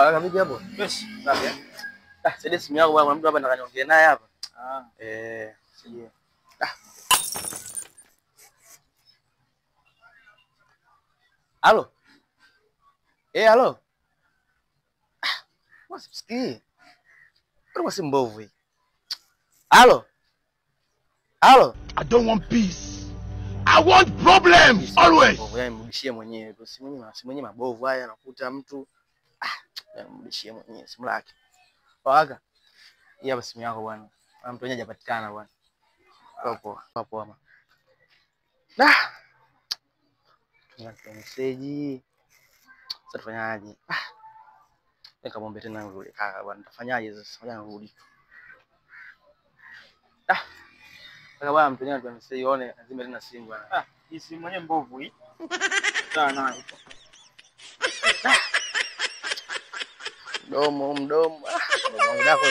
Vipi hapo? Yes, safi. Sasa simu yangu bwana, mtu hapa nataka niongee naye hapa. Sije. Halo. Halo. Wasisikii. Kwa simu mbovu hii. Halo. Halo. I don't want peace. I want problems always. Yaani mrudishie mwenyewe. Simu mwenyewe mabovu haya anakuta mtu. Mrudishie mwenyewe simu lake. Waga. Hii hapa simu yako bwana. Mtu mwenyewe hajapatikana bwana. Poa. Tuna message. Sasa tufanyaje? Nikamwambia tena nirudi kaka bwana. Nitafanyaje sasa? Ngoja nirudi. Kaka bwana, mtu mwenyewe anataka msione lazima tena simu bwana. Hii simu mwenyewe mbovu hii. Sawa nayo. Mdomo. Mdomo wako